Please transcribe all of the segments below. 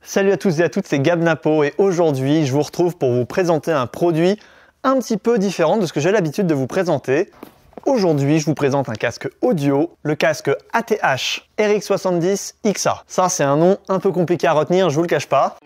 Salut à tous et à toutes, c'est Gab Napo et aujourd'hui je vous retrouve pour vous présenter un produit un petit peu différent de ce que j'ai l'habitude de vous présenter. Aujourd'hui je vous présente un casque audio, le casque ATH RX70 XA. Ça c'est un nom un peu compliqué à retenir, je vous le cache pas.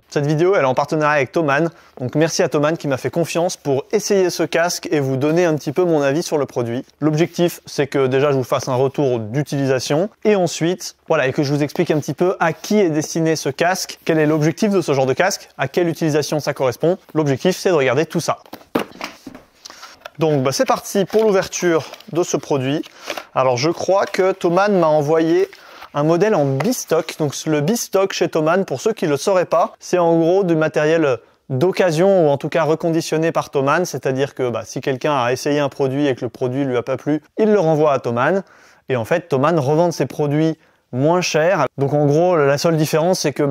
Cette vidéo elle est en partenariat avec Thomann, donc merci à Thomann qui m'a fait confiance pour essayer ce casque et vous donner un petit peu mon avis sur le produit. L'objectif c'est que déjà je vous fasse un retour d'utilisation et ensuite voilà, et que je vous explique un petit peu à qui est destiné ce casque, quel est l'objectif de ce genre de casque, à quelle utilisation ça correspond. L'objectif c'est de regarder tout ça. Donc c'est parti pour l'ouverture de ce produit. Alors je crois que Thomann m'a envoyé un modèle en bistock. Donc le bistock chez Thomann, pour ceux qui ne le sauraient pas, c'est en gros du matériel d'occasion ou en tout cas reconditionné par Thomann. C'est-à-dire que si quelqu'un a essayé un produit et que le produit lui a pas plu, il le renvoie à Thomann. Et en fait, Thomann revend ses produits moins chers. Donc en gros, la seule différence, c'est que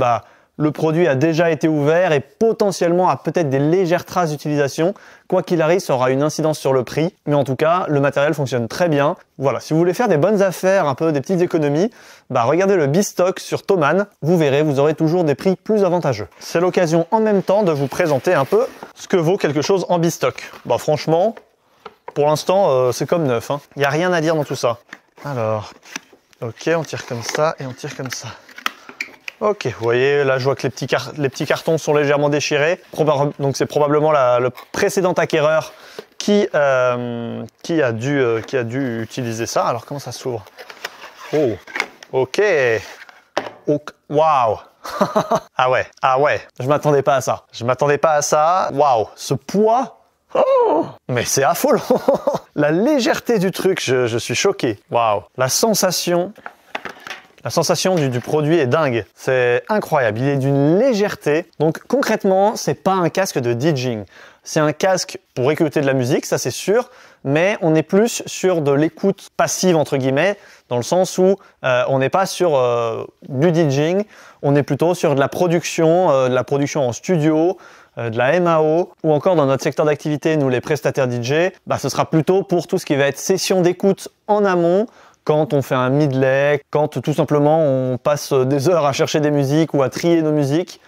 le produit a déjà été ouvert et potentiellement a peut-être des légères traces d'utilisation. Quoi qu'il arrive, ça aura une incidence sur le prix. Mais en tout cas, le matériel fonctionne très bien. Voilà, si vous voulez faire des bonnes affaires, un peu des petites économies, regardez le bistock sur Thomann. Vous verrez, vous aurez toujours des prix plus avantageux. C'est l'occasion en même temps de vous présenter un peu ce que vaut quelque chose en bistock. Franchement, pour l'instant, c'est comme neuf. Il n'y a rien à dire dans tout ça. Alors, ok, on tire comme ça et on tire comme ça. Ok, vous voyez, là je vois que les petits cartons sont légèrement déchirés. Donc c'est probablement le précédent acquéreur qui a dû utiliser ça. Alors comment ça s'ouvre? Oh, ok. Waouh. Ah ouais, je m'attendais pas à ça. Waouh, ce poids. Oh, mais c'est affolant. La légèreté du truc, je suis choqué. Waouh, la sensation du produit est dingue. C'est incroyable. Il est d'une légèreté. Donc concrètement, c'est pas un casque de DJing. C'est un casque pour écouter de la musique, ça c'est sûr. Mais on est plus sur de l'écoute passive entre guillemets, dans le sens où on n'est pas sur du DJing. On est plutôt sur de la production en studio, de la MAO, ou encore dans notre secteur d'activité, nous les prestataires DJ, ce sera plutôt pour tout ce qui va être session d'écoute en amont. Quand on fait un medley, quand tout simplement on passe des heures à chercher des musiques ou à trier nos musiques,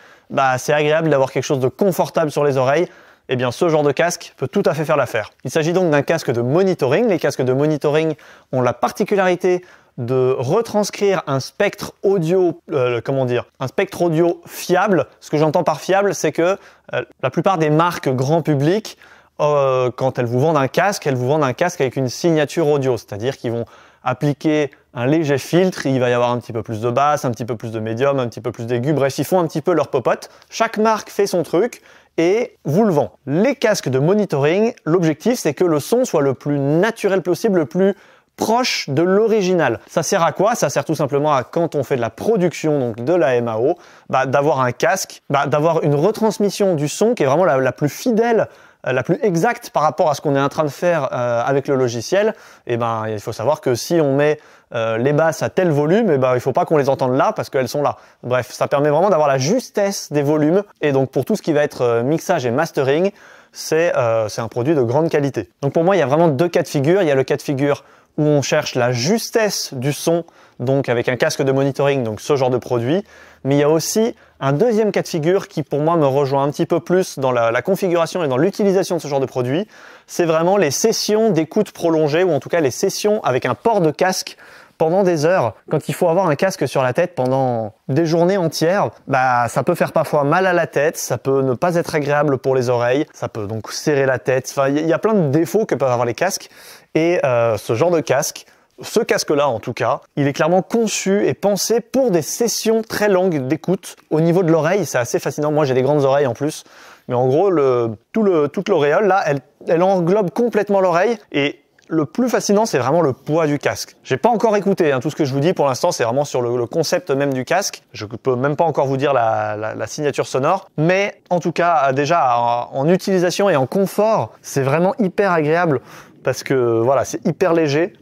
c'est agréable d'avoir quelque chose de confortable sur les oreilles. Eh bien, ce genre de casque peut tout à fait faire l'affaire. Il s'agit donc d'un casque de monitoring. Les casques de monitoring ont la particularité de retranscrire un spectre audio, un spectre audio fiable. Ce que j'entends par fiable, c'est que la plupart des marques grand public, quand elles vous vendent un casque, elles vous vendent un casque avec une signature audio, c'est-à-dire qu'ils vont appliquer un léger filtre, il va y avoir un petit peu plus de basse, un petit peu plus de médium, un petit peu plus d'aigu, bref, ils font un petit peu leur popote. Chaque marque fait son truc et vous le vend. Les casques de monitoring, l'objectif c'est que le son soit le plus naturel possible, le plus proche de l'original. Ça sert à quoi? Ça sert tout simplement à, quand on fait de la production, donc de la MAO, d'avoir un casque, d'avoir une retransmission du son qui est vraiment la plus fidèle, la plus exacte par rapport à ce qu'on est en train de faire avec le logiciel. Et il faut savoir que si on met les basses à tel volume, il ne faut pas qu'on les entende là parce qu'elles sont là. Bref, ça permet vraiment d'avoir la justesse des volumes. Et donc pour tout ce qui va être mixage et mastering, c'est un produit de grande qualité. Donc pour moi, il y a vraiment deux cas de figure. Il y a le cas de figure où on cherche la justesse du son, donc avec un casque de monitoring, donc ce genre de produit. Mais il y a aussi un deuxième cas de figure qui pour moi me rejoint un petit peu plus dans la configuration et dans l'utilisation de ce genre de produit. C'est vraiment les sessions d'écoute prolongée, ou en tout cas les sessions avec un port de casque pendant des heures. Quand il faut avoir un casque sur la tête pendant des journées entières, bah ça peut faire parfois mal à la tête, ça peut ne pas être agréable pour les oreilles, ça peut donc serrer la tête. Enfin, il y a plein de défauts que peuvent avoir les casques. Et ce genre de casque, ce casque-là en tout cas, il est clairement conçu et pensé pour des sessions très longues d'écoute. Au niveau de l'oreille, c'est assez fascinant. Moi, j'ai des grandes oreilles en plus. Mais en gros, toute l'auréole, là, elle englobe complètement l'oreille. Et le plus fascinant, c'est vraiment le poids du casque. J'ai pas encore écouté, tout ce que je vous dis pour l'instant, c'est vraiment sur le concept même du casque. Je peux même pas encore vous dire la signature sonore. Mais en tout cas, déjà, en utilisation et en confort, c'est vraiment hyper agréable. Parce que voilà, c'est hyper léger.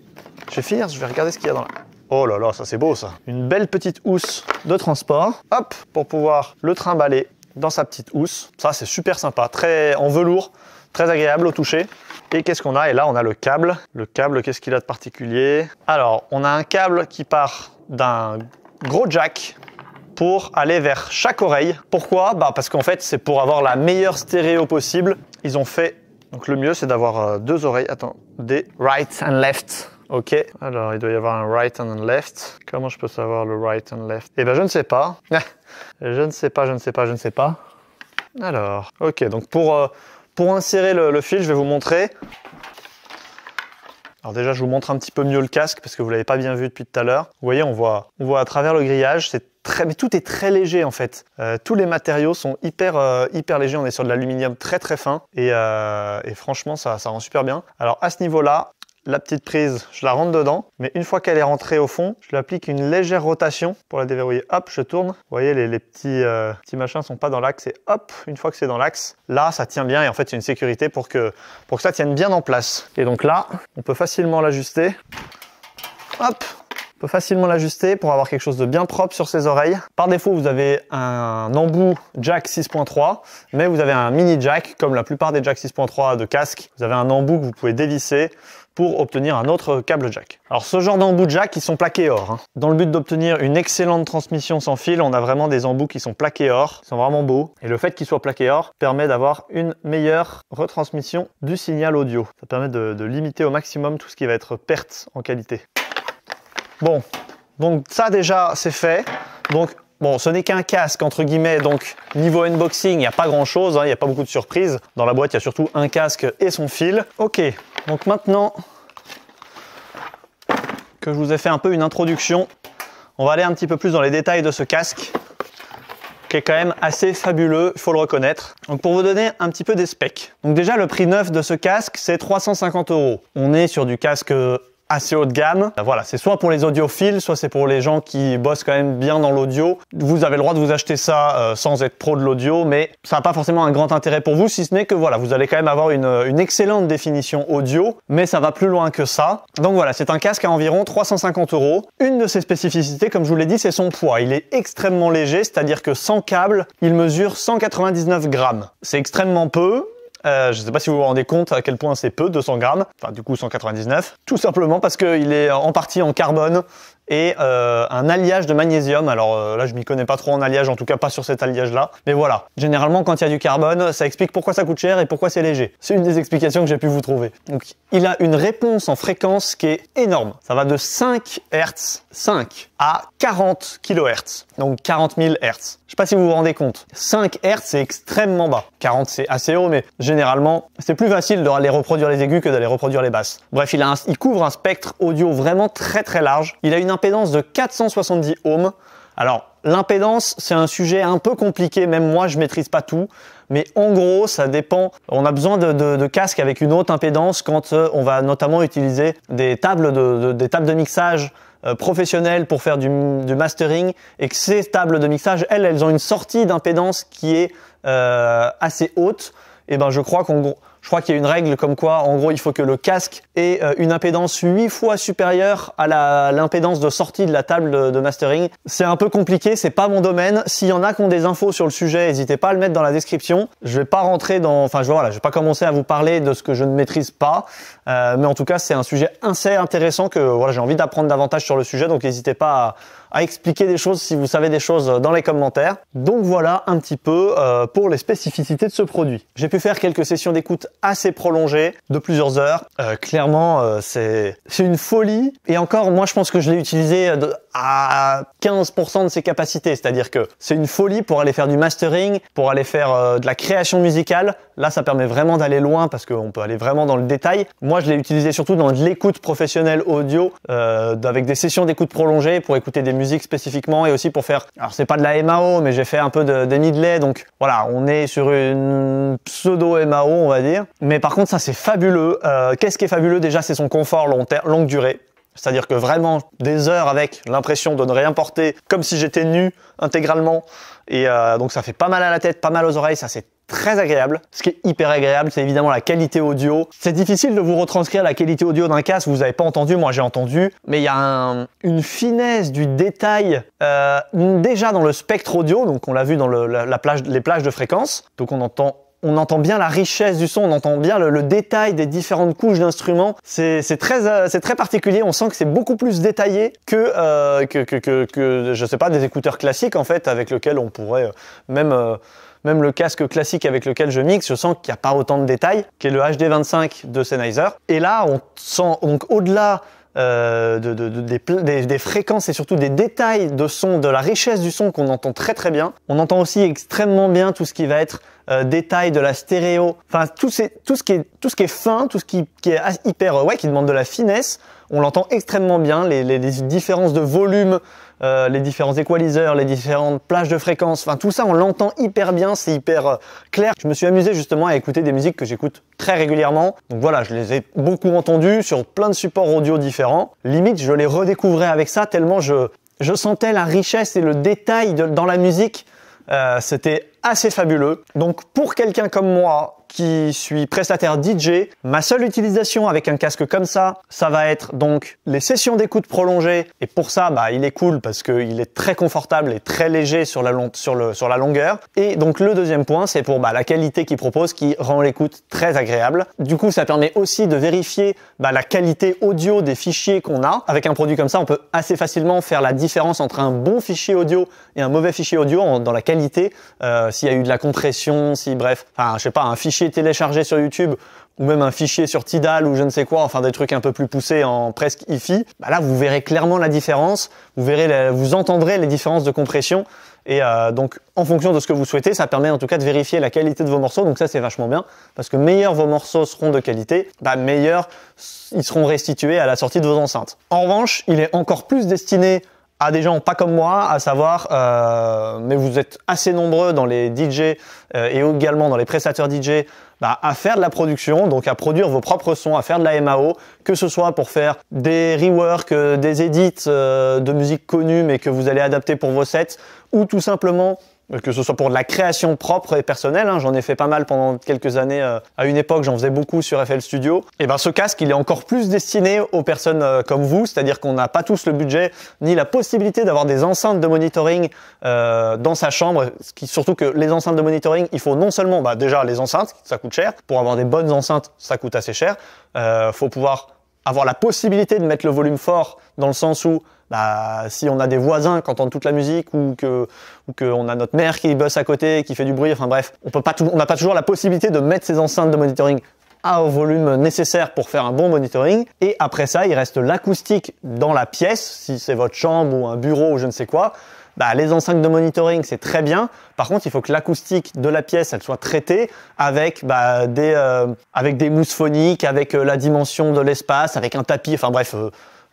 Je vais finir, je vais regarder ce qu'il y a dans la... Oh là là, ça c'est beau ça. Une belle petite housse de transport. Hop, pour pouvoir le trimballer dans sa petite housse. Ça c'est super sympa, très en velours, très agréable au toucher. Et qu'est-ce qu'on a? Et là on a le câble. Le câble, qu'est-ce qu'il a de particulier? Alors, on a un câble qui part d'un gros jack pour aller vers chaque oreille. Pourquoi? Parce qu'en fait, c'est pour avoir la meilleure stéréo possible. Ils ont fait... Donc le mieux, c'est d'avoir deux oreilles. Attends, des right and left. Ok, alors il doit y avoir un right and un left. Comment je peux savoir le right and left? Eh ben je ne sais pas. Je ne sais pas. Alors, ok, donc pour insérer le fil, je vais vous montrer. Alors déjà, je vous montre un petit peu mieux le casque parce que vous l'avez pas bien vu depuis tout à l'heure. Vous voyez, on voit à travers le grillage. Mais tout est très léger en fait. Tous les matériaux sont hyper légers. On est sur de l'aluminium très fin et franchement, ça rend super bien. Alors à ce niveau-là, la petite prise, je la rentre dedans, mais une fois qu'elle est rentrée au fond, je lui applique une légère rotation pour la déverrouiller. Hop, je tourne. Vous voyez, les petits machins sont pas dans l'axe et hop, une fois que c'est dans l'axe, là, ça tient bien et en fait, c'est une sécurité pour que ça tienne bien en place. Et donc là, on peut facilement l'ajuster. Hop, on peut facilement l'ajuster pour avoir quelque chose de bien propre sur ses oreilles. Par défaut, vous avez un embout jack 6.3, mais vous avez un mini jack, comme la plupart des jack 6.3 de casque. Vous avez un embout que vous pouvez dévisser pour obtenir un autre câble jack. Alors ce genre d'embout jack, ils sont plaqués or. Dans le but d'obtenir une excellente transmission sans fil, on a vraiment des embouts qui sont plaqués or, ils sont vraiment beaux. Et le fait qu'ils soient plaqués or permet d'avoir une meilleure retransmission du signal audio. Ça permet de limiter au maximum tout ce qui va être perte en qualité. Bon, donc ça déjà c'est fait. Donc bon, ce n'est qu'un casque entre guillemets, donc niveau unboxing, il n'y a pas grand chose, il n'y a pas beaucoup de surprises. Dans la boîte, il y a surtout un casque et son fil. Ok, donc maintenant que je vous ai fait un peu une introduction, on va aller un petit peu plus dans les détails de ce casque, qui est quand même assez fabuleux, il faut le reconnaître. Donc pour vous donner un petit peu des specs. Donc déjà, le prix neuf de ce casque, c'est 350 €. On est sur du casque assez haut de gamme. Voilà, c'est soit pour les audiophiles, soit c'est pour les gens qui bossent quand même bien dans l'audio. Vous avez le droit de vous acheter ça sans être pro de l'audio, mais ça n'a pas forcément un grand intérêt pour vous, si ce n'est que voilà, vous allez quand même avoir une excellente définition audio, mais ça va plus loin que ça. Donc voilà, c'est un casque à environ 350 €. Une de ses spécificités, comme je vous l'ai dit, c'est son poids. Il est extrêmement léger, c'est-à-dire que sans câble, il mesure 199 grammes. C'est extrêmement peu. Je ne sais pas si vous vous rendez compte à quel point c'est peu, 200 grammes, enfin du coup 199, tout simplement parce qu'il est en partie en carbone et un alliage de magnésium. Alors là, je m'y connais pas trop en alliage, en tout cas pas sur cet alliage-là. Mais voilà, généralement quand il y a du carbone, ça explique pourquoi ça coûte cher et pourquoi c'est léger. C'est une des explications que j'ai pu vous trouver. Donc il a une réponse en fréquence qui est énorme. Ça va de 5 Hz, 5 à 40 kHz, donc 40 000 Hz. Je sais pas si vous vous rendez compte. 5 Hz, c'est extrêmement bas. 40, c'est assez haut, mais généralement, c'est plus facile d'aller reproduire les aigus que d'aller reproduire les basses. Bref, il couvre un spectre audio vraiment très large. Il a une impédance de 470 ohms. Alors, l'impédance, c'est un sujet un peu compliqué, même moi, je maîtrise pas tout. Mais en gros, ça dépend. On a besoin de casques avec une haute impédance quand on va notamment utiliser des tables de mixage professionnelles pour faire du mastering, et que ces tables de mixage, elles ont une sortie d'impédance qui est assez haute. Et ben je crois qu'il y a une règle comme quoi, en gros, il faut que le casque ait une impédance 8 fois supérieure à l'impédance de sortie de la table de mastering. C'est un peu compliqué, c'est pas mon domaine. S'il y en a qui ont des infos sur le sujet, n'hésitez pas à le mettre dans la description. Je vais pas rentrer je vais pas commencer à vous parler de ce que je ne maîtrise pas. Mais en tout cas, c'est un sujet assez intéressant que voilà, j'ai envie d'apprendre davantage sur le sujet. Donc n'hésitez pas à expliquer des choses si vous savez des choses dans les commentaires. Donc voilà un petit peu pour les spécificités de ce produit. J'ai pu faire quelques sessions d'écoute assez prolongée de plusieurs heures. Clairement, c'est une folie. Et encore, moi, je pense que je l'ai utilisé à 15% de ses capacités. C'est-à-dire que c'est une folie pour aller faire du mastering, pour aller faire de la création musicale. Là, ça permet vraiment d'aller loin parce qu'on peut aller vraiment dans le détail. Moi, je l'ai utilisé surtout dans de l'écoute professionnelle audio, avec des sessions d'écoute prolongée pour écouter des musiques spécifiquement et aussi pour faire, alors c'est pas de la MAO, mais j'ai fait un peu des midley. Donc voilà, on est sur une pseudo MAO, on va dire. Mais par contre, ça, c'est fabuleux. Qu'est-ce qui est fabuleux? Déjà, c'est son confort longue durée. C'est-à-dire que vraiment des heures avec l'impression de ne rien porter, comme si j'étais nu intégralement. Et donc ça fait pas mal à la tête, pas mal aux oreilles, ça c'est très agréable. Ce qui est hyper agréable, c'est évidemment la qualité audio. C'est difficile de vous retranscrire la qualité audio d'un casque, vous n'avez pas entendu, moi j'ai entendu. Mais il y a une finesse du détail déjà dans le spectre audio, donc on l'a vu dans les plages de fréquences. Donc on entend bien la richesse du son, on entend bien le détail des différentes couches d'instruments. C'est très particulier, on sent que c'est beaucoup plus détaillé que je sais pas, des écouteurs classiques en fait, avec lesquels on pourrait même le casque classique avec lequel je mixe, je sens qu'il n'y a pas autant de détails, qui est le HD25 de Sennheiser. Et là, on sent donc au-delà des fréquences et surtout des détails de son, de la richesse du son qu'on entend très très bien. On entend aussi extrêmement bien tout ce qui va être détail de la stéréo, enfin tout ce qui est fin, tout ce qui est hyper qui demande de la finesse. On l'entend extrêmement bien, les différences de volume, les différents equalizers, les différentes plages de fréquences, enfin tout ça on l'entend hyper bien, c'est hyper clair. Je me suis amusé justement à écouter des musiques que j'écoute très régulièrement. Donc voilà, je les ai beaucoup entendues sur plein de supports audio différents. Limite, je les redécouvrais avec ça tellement je sentais la richesse et le détail dans la musique. C'était assez fabuleux. Donc pour quelqu'un comme moi qui suis prestataire DJ, ma seule utilisation avec un casque comme ça va être donc les sessions d'écoute prolongées. Et pour ça, il est cool parce qu'il est très confortable et très léger sur la longueur. Et donc le deuxième point, c'est pour la qualité qu'il propose qui rend l'écoute très agréable. Du coup, ça permet aussi de vérifier la qualité audio des fichiers qu'on a. Avec un produit comme ça, on peut assez facilement faire la différence entre un bon fichier audio et un mauvais fichier audio dans la qualité. S'il y a eu de la compression, je sais pas, un fichier téléchargé sur YouTube ou même un fichier sur Tidal ou je ne sais quoi, enfin des trucs un peu plus poussés en presque hi-fi, là vous verrez clairement la différence, vous entendrez les différences de compression et donc en fonction de ce que vous souhaitez, ça permet en tout cas de vérifier la qualité de vos morceaux, donc ça c'est vachement bien parce que meilleurs vos morceaux seront de qualité, meilleurs ils seront restitués à la sortie de vos enceintes. En revanche, il est encore plus destiné à des gens pas comme moi, à savoir, mais vous êtes assez nombreux dans les DJ et également dans les prestataires DJ à faire de la production, donc à produire vos propres sons, à faire de la MAO, que ce soit pour faire des reworks, des edits de musique connue mais que vous allez adapter pour vos sets, ou tout simplement que ce soit pour de la création propre et personnelle, j'en ai fait pas mal pendant quelques années. À une époque, j'en faisais beaucoup sur FL Studio. Et ce casque, il est encore plus destiné aux personnes comme vous, c'est-à-dire qu'on n'a pas tous le budget ni la possibilité d'avoir des enceintes de monitoring dans sa chambre. Surtout que les enceintes de monitoring, il faut non seulement déjà les enceintes, ça coûte cher. Pour avoir des bonnes enceintes, ça coûte assez cher. Faut pouvoir avoir la possibilité de mettre le volume fort dans le sens où si on a des voisins qui entendent toute la musique ou qu'on a notre mère qui bosse à côté, qui fait du bruit, enfin bref, on n'a pas toujours la possibilité de mettre ces enceintes de monitoring au volume nécessaire pour faire un bon monitoring. Et après ça, il reste l'acoustique dans la pièce, si c'est votre chambre ou un bureau ou je ne sais quoi. Les enceintes de monitoring, c'est très bien. Par contre, il faut que l'acoustique de la pièce, elle soit traitée avec des mousses phoniques, avec la dimension de l'espace, avec un tapis, enfin bref.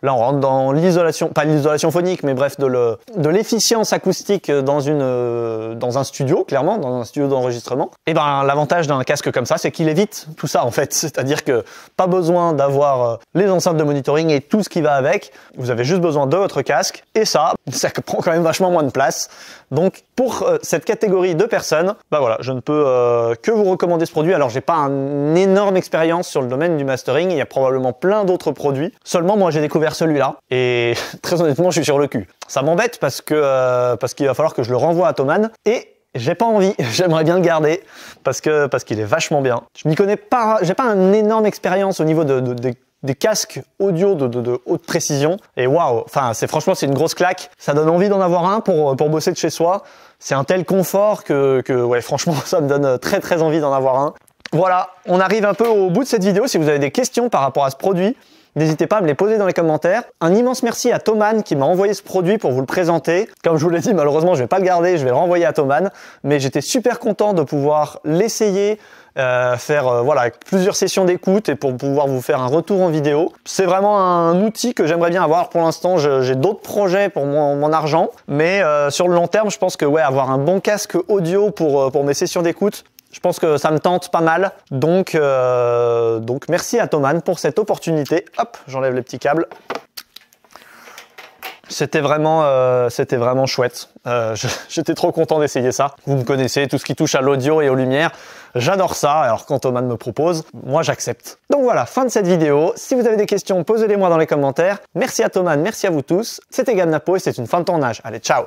Là, on rentre dans l'isolation, pas l'isolation phonique, mais bref, de l'efficience acoustique dans un studio, clairement, dans un studio d'enregistrement. Et l'avantage d'un casque comme ça, c'est qu'il évite tout ça, en fait. C'est-à-dire que pas besoin d'avoir les enceintes de monitoring et tout ce qui va avec. Vous avez juste besoin de votre casque. Et ça prend quand même vachement moins de place. Donc, pour cette catégorie de personnes, je ne peux que vous recommander ce produit. Alors, j'ai pas une énorme expérience sur le domaine du mastering. Il y a probablement plein d'autres produits. Seulement, moi, j'ai découvert celui-là et très honnêtement je suis sur le cul. Ça m'embête parce qu'il va falloir que je le renvoie à Thomann et j'ai pas envie, j'aimerais bien le garder parce qu'il est vachement bien. Je m'y connais pas, j'ai pas une énorme expérience au niveau des casques audio de haute précision et waouh, franchement c'est une grosse claque, ça donne envie d'en avoir un pour bosser de chez soi. C'est un tel confort que franchement ça me donne très très envie d'en avoir un. Voilà, on arrive un peu au bout de cette vidéo. Si vous avez des questions par rapport à ce produit, n'hésitez pas à me les poser dans les commentaires. Un immense merci à Thomann qui m'a envoyé ce produit pour vous le présenter. Comme je vous l'ai dit, malheureusement, je vais pas le garder, je vais le renvoyer à Thomann. Mais j'étais super content de pouvoir l'essayer, faire voilà, plusieurs sessions d'écoute et pour pouvoir vous faire un retour en vidéo. C'est vraiment un outil que j'aimerais bien avoir. Pour l'instant, j'ai d'autres projets pour mon argent. Mais sur le long terme, je pense que ouais, avoir un bon casque audio pour mes sessions d'écoute, je pense que ça me tente pas mal, donc merci à Thomann pour cette opportunité. Hop, j'enlève les petits câbles. C'était vraiment chouette. J'étais trop content d'essayer ça. Vous me connaissez, tout ce qui touche à l'audio et aux lumières, j'adore ça. Alors quand Thomann me propose, moi j'accepte. Donc voilà, fin de cette vidéo. Si vous avez des questions, posez-les moi dans les commentaires. Merci à Thomann, merci à vous tous. C'était Gab Napo et c'est une fin de tournage. Allez, ciao!